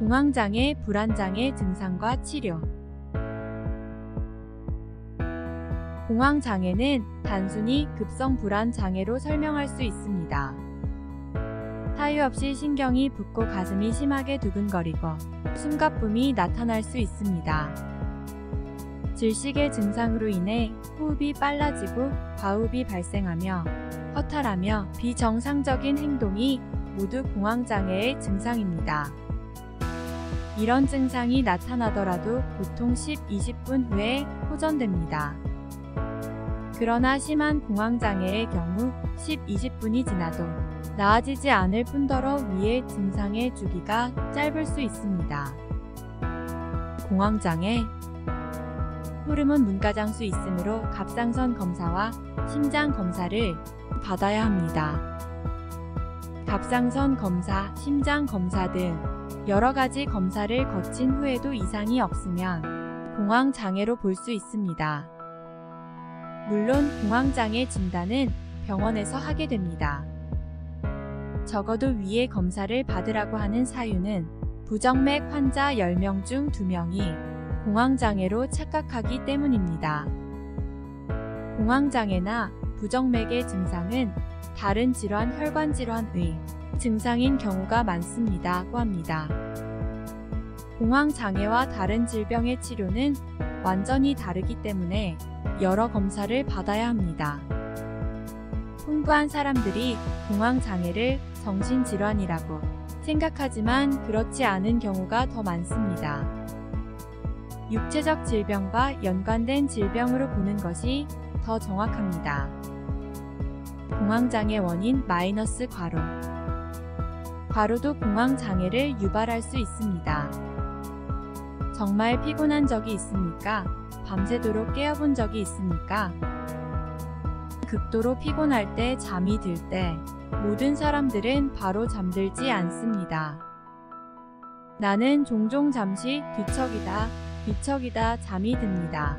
공황장애, 불안장애 증상과 치료. 공황장애는 단순히 급성 불안장애로 설명할 수 있습니다. 사유 없이 신경이 붓고 가슴이 심하게 두근거리고 숨가쁨이 나타날 수 있습니다. 질식의 증상으로 인해 호흡이 빨라지고 과호흡이 발생하며 허탈하며 비정상적인 행동이 모두 공황장애의 증상입니다. 이런 증상이 나타나더라도 보통 10-20분 후에 호전됩니다. 그러나 심한 공황장애의 경우 10-20분이 지나도 나아지지 않을 뿐더러 위의 증상의 주기가 짧을 수 있습니다. 공황장애 호르몬 문과장 수 있으므로 갑상선 검사와 심장 검사를 받아야 합니다. 갑상선 검사, 심장 검사 등 여러 가지 검사를 거친 후에도 이상이 없으면 공황장애로 볼 수 있습니다. 물론 공황장애 진단은 병원에서 하게 됩니다. 적어도 위의 검사를 받으라고 하는 사유는 부정맥 환자 10명 중 2명이 공황장애로 착각하기 때문입니다. 공황장애나 부정맥의 증상은 다른 질환, 혈관 질환의 증상인 경우가 많습니다고 합니다. 공황장애와 다른 질병의 치료는 완전히 다르기 때문에 여러 검사를 받아야 합니다. 풍부한 사람들이 공황장애를 정신질환이라고 생각하지만 그렇지 않은 경우가 더 많습니다. 육체적 질병과 연관된 질병으로 보는 것이 더 정확합니다. 공황장애 원인 마이너스 과로. 과로도 공황장애를 유발할 수 있습니다. 정말 피곤한 적이 있습니까? 밤새도록 깨어본 적이 있습니까? 극도로 피곤할 때, 잠이 들 때 모든 사람들은 바로 잠들지 않습니다. 나는 종종 잠시 뒤척이다 잠이 듭니다.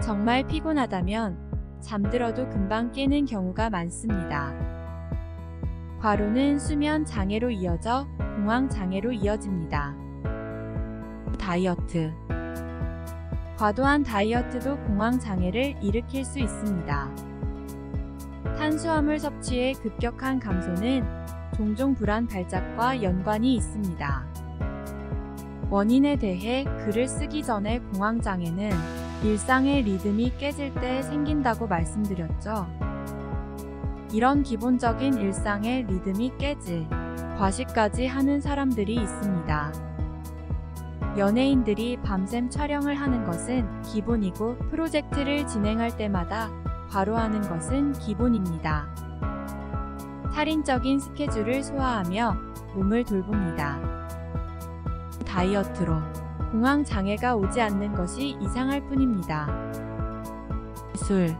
정말 피곤하다면 잠들어도 금방 깨는 경우가 많습니다. 과로는 수면 장애로 이어져 공황장애로 이어집니다. 다이어트. 과도한 다이어트도 공황장애를 일으킬 수 있습니다. 탄수화물 섭취의 급격한 감소는 종종 불안 발작과 연관이 있습니다. 원인에 대해 글을 쓰기 전에 공황장애는 일상의 리듬이 깨질 때 생긴다고 말씀드렸죠. 이런 기본적인 일상의 리듬이 깨질 과식까지 하는 사람들이 있습니다. 연예인들이 밤샘 촬영을 하는 것은 기본이고 프로젝트를 진행할 때마다 과로하는 것은 기본입니다. 살인적인 스케줄을 소화하며 몸을 돌봅니다. 다이어트로 공황장애가 오지 않는 것이 이상할 뿐입니다. 술.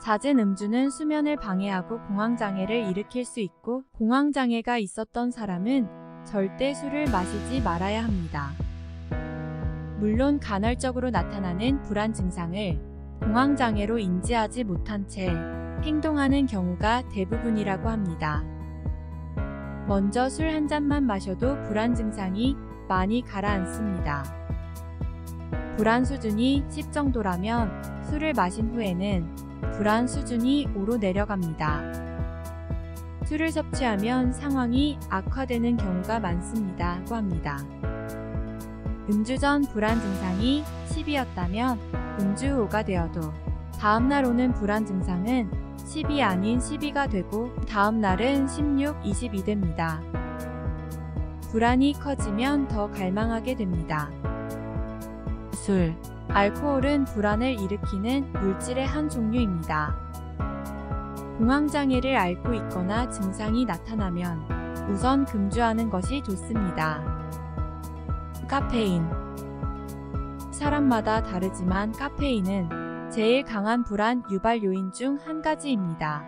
잦은 음주는 수면을 방해하고 공황장애를 일으킬 수 있고 공황장애가 있었던 사람은 절대 술을 마시지 말아야 합니다. 물론 간헐적으로 나타나는 불안 증상을 공황장애로 인지하지 못한 채 행동하는 경우가 대부분이라고 합니다. 먼저 술 한 잔만 마셔도 불안 증상이 많이 가라앉습니다. 불안 수준이 10 정도라면 술을 마신 후에는 불안 수준이 5로 내려갑니다. 술을 섭취하면 상황이 악화되는 경우가 많습니다고 합니다. 음주 전 불안 증상이 10이었다면 음주 후 5가 되어도 다음날 오는 불안 증상은 10이 아닌 12가 되고 다음날은 16, 20이 됩니다. 불안이 커지면 더 갈망하게 됩니다. 술, 알코올은 불안을 일으키는 물질의 한 종류입니다. 공황장애를 앓고 있거나 증상이 나타나면 우선 금주하는 것이 좋습니다. 카페인. 사람마다 다르지만 카페인은 제일 강한 불안 유발 요인 중 한 가지입니다.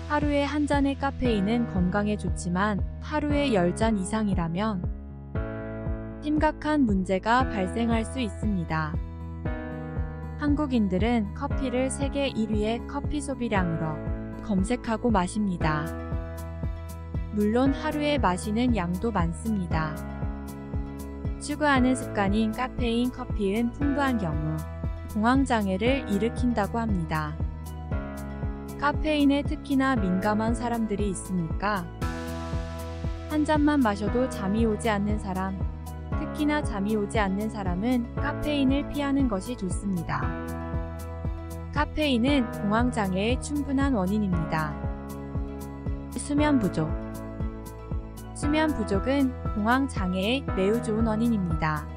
하루에 한 잔의 카페인은 건강에 좋지만 하루에 10잔 이상이라면 심각한 문제가 발생할 수 있습니다. 한국인들은 커피를 세계 1위의 커피 소비량으로 검색하고 마십니다. 물론 하루에 마시는 양도 많습니다. 추구하는 습관인 카페인 커피는 풍부한 경우 공황장애를 일으킨다고 합니다. 카페인에 특히나 민감한 사람들이 있으니까 한 잔만 마셔도 잠이 오지 않는 사람, 특히나 잠이 오지 않는 사람은 카페인을 피하는 것이 좋습니다. 카페인은 공황장애의 충분한 원인입니다. 수면 부족. 수면 부족은 공황장애의 매우 좋은 원인입니다.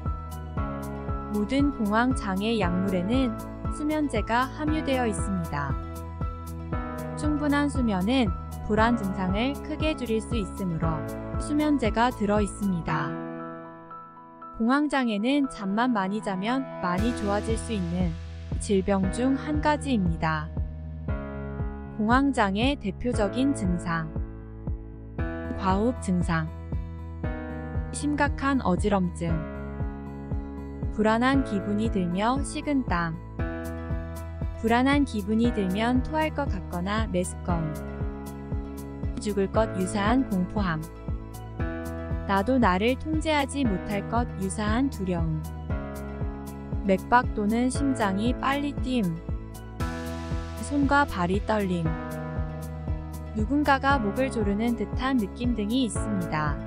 모든 공황장애 약물에는 수면제가 함유되어 있습니다. 충분한 수면은 불안 증상을 크게 줄일 수 있으므로 수면제가 들어 있습니다. 공황장애는 잠만 많이 자면 많이 좋아질 수 있는 질병 중 한 가지입니다. 공황장애 대표적인 증상. 과호흡 증상, 심각한 어지럼증, 불안한 기분이 들며 식은땀, 불안한 기분이 들면 토할 것 같거나 메스꺼움, 죽을 것 유사한 공포함, 나도 나를 통제하지 못할 것 유사한 두려움, 맥박 또는 심장이 빨리 뛴, 손과 발이 떨림, 누군가가 목을 조르는 듯한 느낌 등이 있습니다.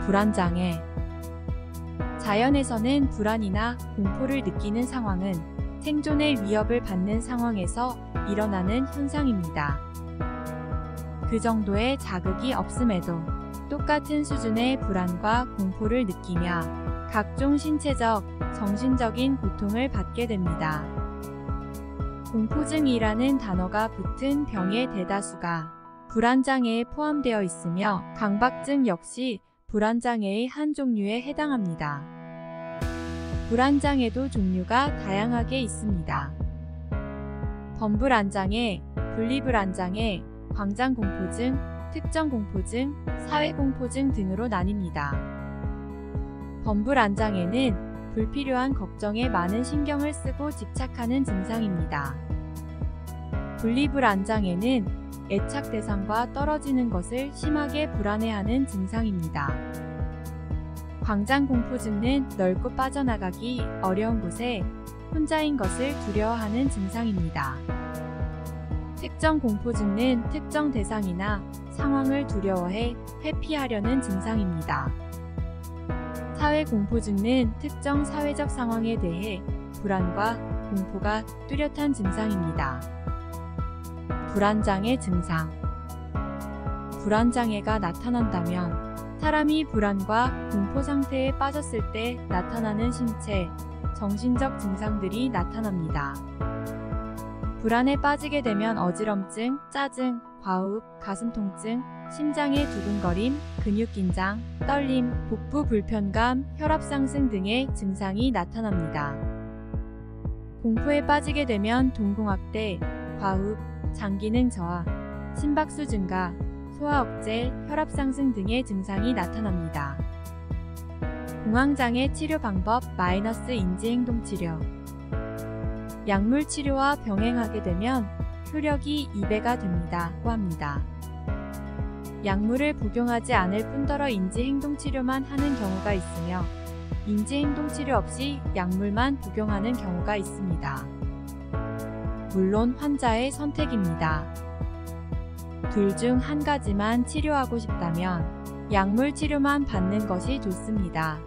불안장애. 자연에서는 불안이나 공포를 느끼는 상황은 생존의 위협을 받는 상황에서 일어나는 현상입니다. 그 정도의 자극이 없음에도 똑같은 수준의 불안과 공포를 느끼며 각종 신체적, 정신적인 고통을 받게 됩니다. 공포증이라는 단어가 붙은 병의 대다수가 불안장애에 포함되어 있으며 강박증 역시 불안장애의 한 종류에 해당합니다. 불안장애도 종류가 다양하게 있습니다. 범불안장애, 분리불안장애, 광장공포증, 특정공포증, 사회공포증 등으로 나뉩니다. 범불안장애는 불필요한 걱정에 많은 신경을 쓰고 집착하는 증상입니다. 분리불안장애는 애착 대상과 떨어지는 것을 심하게 불안해하는 증상입니다. 광장공포증은 넓고 빠져나가기 어려운 곳에 혼자인 것을 두려워하는 증상입니다. 특정공포증은 특정 대상이나 상황을 두려워해 회피하려는 증상입니다. 사회공포증은 특정 사회적 상황에 대해 불안과 공포가 뚜렷한 증상입니다. 불안장애 증상. 불안장애가 나타난다면 사람이 불안과 공포 상태에 빠졌을 때 나타나는 신체, 정신적 증상들이 나타납니다. 불안에 빠지게 되면 어지럼증, 짜증, 과호흡, 가슴 통증, 심장의 두근거림, 근육 긴장, 떨림, 복부 불편감, 혈압 상승 등의 증상이 나타납니다. 공포에 빠지게 되면 동공학대, 과호흡, 장기능 저하, 심박수 증가, 소화 억제, 혈압 상승 등의 증상이 나타납니다. 공황장애 치료 방법 인지행동치료. 약물 치료와 병행하게 되면 효력이 2배가 됩니다고 합니다. 약물을 복용하지 않을 뿐더러 인지행동치료만 하는 경우가 있으며 인지행동치료 없이 약물만 복용하는 경우가 있습니다. 물론 환자의 선택입니다. 둘 중 한 가지만 치료하고 싶다면 약물 치료만 받는 것이 좋습니다.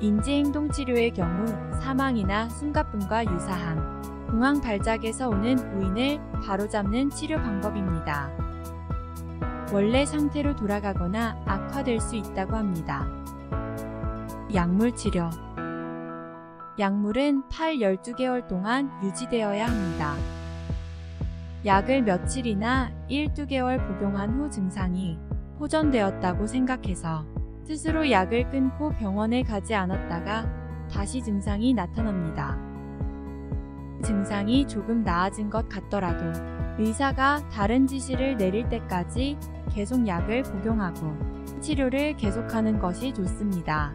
인지행동치료의 경우 사망이나 숨가쁨과 유사한 공황 발작에서 오는 우인을 바로잡는 치료 방법입니다. 원래 상태로 돌아가거나 악화될 수 있다고 합니다. 약물 치료. 약물은 12개월 동안 유지되어야 합니다. 약을 며칠이나 1~2개월 복용한 후 증상이 호전되었다고 생각해서 스스로 약을 끊고 병원에 가지 않았다가 다시 증상이 나타납니다. 증상이 조금 나아진 것 같더라도 의사가 다른 지시를 내릴 때까지 계속 약을 복용하고 치료를 계속하는 것이 좋습니다.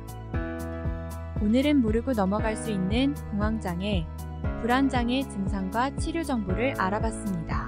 오늘은 모르고 넘어갈 수 있는 공황장애, 불안장애 증상과 치료 정보를 알아봤습니다.